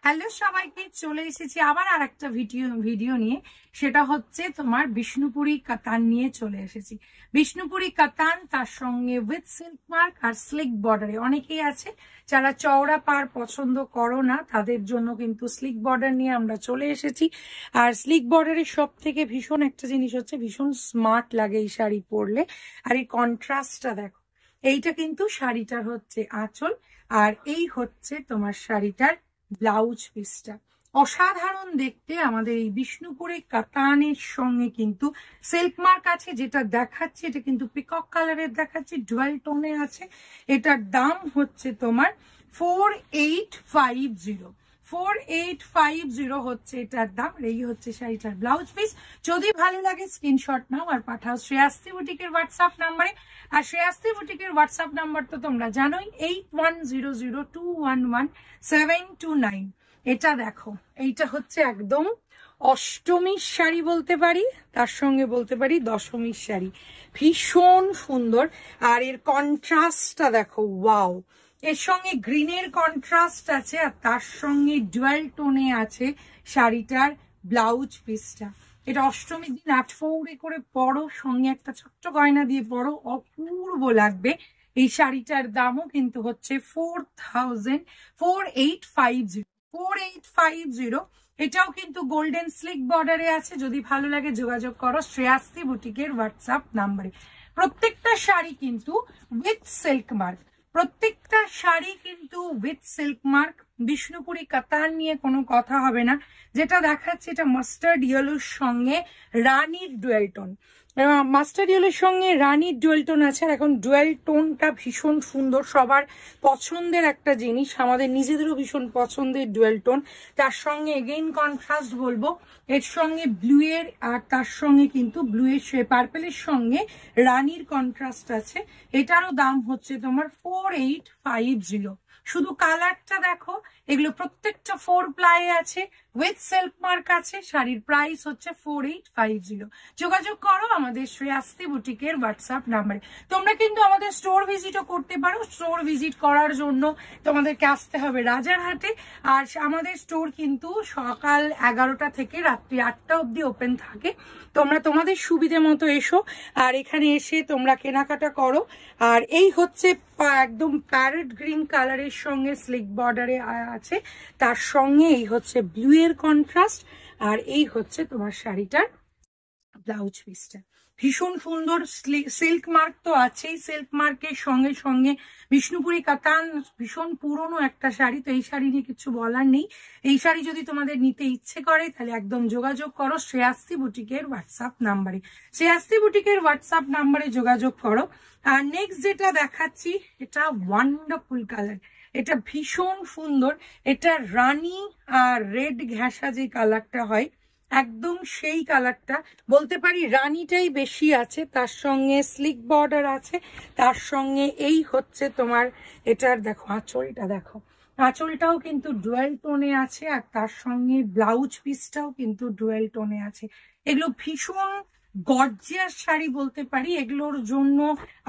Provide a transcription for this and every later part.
Hello সবাইকে, চলে এসেছি আবার আরেকটা ভিডিও নিয়ে। সেটা হচ্ছে তোমার বিষ্ণুপুরি কাতান নিয়ে চলে এসেছি। বিষ্ণুপুরি কাতান, তার সঙ্গে উইথ সিল্ক মার্ক আর স্লিক বর্ডারে। অনেকেই আছে যারা চওড়া পার পছন্দ করো না, তাদের জন্য কিন্তু স্লিক বর্ডার নিয়ে আমরা চলে এসেছি। আর স্লিক বর্ডারের সব থেকে ভীষণ একটা জিনিস হচ্ছে, ভীষণ স্মার্ট লাগে এই শাড়ি পরলে। আর এই কন্ট্রাস্টটা দেখো, এইটা কিন্তু শাড়িটার হচ্ছে আঁচল, আর এই হচ্ছে তোমার শাড়িটার ব্লাউজ পিসটা। অসাধারণ দেখতে আমাদের এই বিষ্ণুপুরি কাতানের সঙ্গে কিন্তু সিল্ক মার্ক আছে। যেটা দেখাচ্ছে এটা কিন্তু পিকক কালারের দেখাচ্ছে, ডুয়াল টোনে আছে। এটার দাম হচ্ছে তোমার 4850। 4850 হচ্ছে এটার দাম। এই হচ্ছে শাড়িটার ব্লাউজ পিস। যদি ভালো লাগে স্ক্রিনশট নাও আর পাঠাও শ্রেয়াস্তি বুটিকের হোয়াটসঅ্যাপ নাম্বারে। আর শ্রেয়াস্তি বুটিকের হোয়াটসঅ্যাপ নাম্বার তো তোমরা জানোই, 8100211729। এটা দেখো, এইটা হচ্ছে একদম অষ্টমীর শাড়ি বলতে পারি, তার সঙ্গে বলতে পারি দশমীর শাড়ি। ভীষণ সুন্দর। আর এর কন্ট্রাস্টটা দেখো, ওয়াও। এর সঙ্গে গ্রিনের কন্ট্রাস্ট আছে, আর তার সঙ্গে ডুয়াল টোনে আছে শাড়িটার ব্লাউজ পিসটা। এটা অষ্টমীর দিন 8 করে পরো, সঙ্গে একটা ছোট্ট গয়না দিয়ে পরো, অপূর্ব লাগবে। এই শাড়িটার দামও কিন্তু হচ্ছে 4850। এটাও কিন্তু গোল্ডেন স্লিক বর্ডারে আছে। যদি ভালো লাগে যোগাযোগ করো শ্রেয়াস্তি বুটিকের হোয়াটসঅ্যাপ নাম্বারে। প্রত্যেকটা শাড়ি কিন্তু উইথ সিল্ক মার্ক, প্রত্যেকটা শাড়ি কিন্তু উইথ সিল্ক মার্ক। বিষ্ণুপুরি কাতান নিয়ে কোনো কথা হবে না। যেটা দেখাচ্ছে এটা মাস্টার্ড ইয়েলোর সঙ্গে রানীর ডুয়েল টোন, মাস্টার্ড ইয়েলোর সঙ্গে রানীর ডুয়েল টোন আছে। আর এখন ডুয়েল টোনটা ভীষণ সুন্দর, সবার পছন্দের একটা জিনিস, আমাদের নিজেদেরও ভীষণ পছন্দের ডুয়েল টোন। তার সঙ্গে এগেইন কন্ট্রাস্ট বলবো, এর সঙ্গে ব্লু এর, আর তার সঙ্গে কিন্তু ব্লু এর পার্পেলের সঙ্গে রানীর কন্ট্রাস্ট আছে। এটারও দাম হচ্ছে তোমার 4850। শুধু কালারটা দেখো, এগুলো প্রত্যেকটা 4 প্লাই আছে, উইথ সিল্ক মার্ক আছে। শাড়ির প্রাইস হচ্ছে 4850। যোগাযোগ করো আমাদের শ্রেয়াস্তি বুটিকের হোয়াটসঅ্যাপ নাম্বারে। তোমরা কিন্তু আমাদের স্টোর ভিজিটও করতে পারো। স্টোর ভিজিট করার জন্য তোমাদেরকে আসতে হবে রাজারহাটে। আর আমাদের স্টোর কিন্তু সকাল 11টা থেকে রাত্রি 8টা অবধি ওপেন থাকে। তোমরা তোমাদের সুবিধে মতো এসো, আর এখানে এসে তোমরা কেনাকাটা করো। আর এই হচ্ছে একদম প্যারেট গ্রিন কালারের সঙ্গে স্লিক বর্ডারে আছে, তার সঙ্গে এই হচ্ছে ব্লু এর কন্ট্রাস্ট, আর এই হচ্ছে তোমার শাড়িটার ব্লাউজ পিসটা। ভীষণ সুন্দর। সিল্ক মার্ক তো আছেই, সিল্ক মার্কের সঙ্গে সঙ্গে বিষ্ণুপুরি কাতান ভীষণ পুরনো একটা শাড়ি, তো এই শাড়ি নিয়ে কিছু বলার নেই। এই শাড়ি যদি তোমাদের নিতে ইচ্ছে করে তাহলে একদম যোগাযোগ করো শ্রেয়াস্তি বুটিকের হোয়াটসঅ্যাপ নাম্বারে। শ্রেয়াস্তি বুটিকের হোয়াটসঅ্যাপ নাম্বারে যোগাযোগ করো। আর নেক্সট যেটা দেখাচ্ছি, এটা ওয়ান্ডারফুল কালার, এটা ভীষণ সুন্দর। এটা রানী আর রেড ঘেঁষা যে কালারটা হয়, একদম সেই কালারটা বলতে পারি। রানীটাই বেশি আছে, তার সঙ্গে স্লিক বর্ডার আছে, তার সঙ্গে এই হচ্ছে তোমার এটার দেখো আঁচলটা, দেখো আঁচলটাও কিন্তু ডুয়েল টোনে আছে, আর তার সঙ্গে ব্লাউজ পিসটাও কিন্তু ডুয়েল টোনে আছে। এগুলো ভীষণ গর্জিয়াস শাড়ি বলতে পারি। এগুলোর জন্য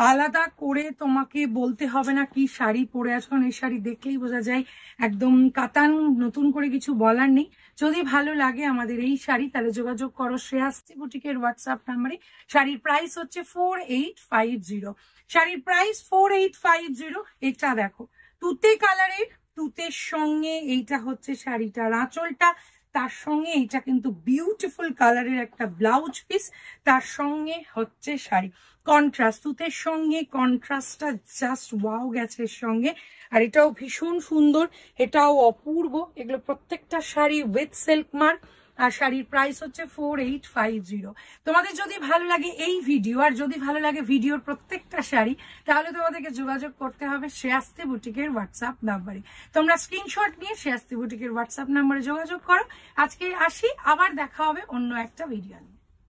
আলাদা করে তোমাকে বলতে হবে না কি শাড়ি পরে আছো, কারণ এই শাড়ি দেখলেই বোঝা যায় একদম কাতান। নতুন করে কিছু বলার নেই। যদি ভালো লাগে আমাদের এই শাড়ি, তাহলে যোগাযোগ করো শ্রেয়াস্তি বুটিকের হোয়াটসঅ্যাপ নাম্বারে। শাড়ির প্রাইস হচ্ছে 4850। শাড়ির প্রাইস 4850। এটা দেখো তুতে কালারের, তুতের সঙ্গে এইটা হচ্ছে শাড়িটার আঁচলটা, তার সঙ্গে এইটা কিন্তু বিউটিফুল কালারের একটা ব্লাউজ পিস, তার সঙ্গে হচ্ছে শাড়ি। কন্ট্রাস্ট, তুতের সঙ্গে কন্ট্রাস্টটা জাস্ট ওয়াও গেছে এর সঙ্গে। আর এটাও ভীষণ সুন্দর, এটাও অপূর্ব। এগুলো প্রত্যেকটা শাড়ি উইথ সিল্ক মার্ক, আর শাড়ির প্রাইস হচ্ছে 4850। তোমাদের যদি ভালো লাগে এই ভিডিও, আর যদি ভালো লাগে ভিডিওর প্রত্যেকটা শাড়ি, তাহলে তোমাদেরকে যোগাযোগ করতে হবে শ্রেয়াস্তি বুটিকের হোয়াটসঅ্যাপ নাম্বারে। তোমরা স্ক্রিনশট নিয়ে শ্রেয়াস্তি বুটিকের হোয়াটসঅ্যাপ নাম্বারে যোগাযোগ করো। আজকে আসি, আবার দেখা হবে অন্য একটা ভিডিও নিয়ে।